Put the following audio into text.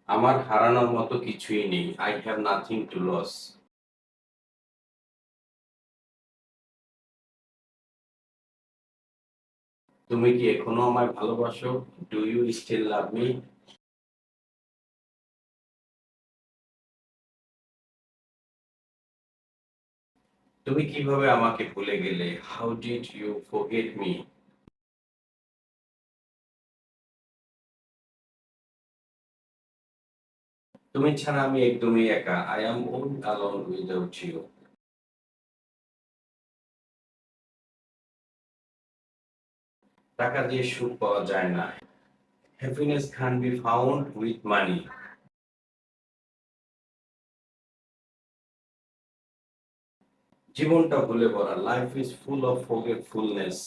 আমার হারানোর মতো কিছুই নেই। I have nothing to lose. তুমি কি এখনো আমায় ভালোবাসো? Do you still love me? তুমি কিভাবে আমাকে ভুলে গেলে? How did you forget me? তুমি ছাড়া আমি একদমই একা। I am all alone without you. টাকা দিয়ে সুখ পাওয়া যায় না। Happiness can't be found with money. জীবনটা ভুলে ভরা। Life is full of forgetfulness.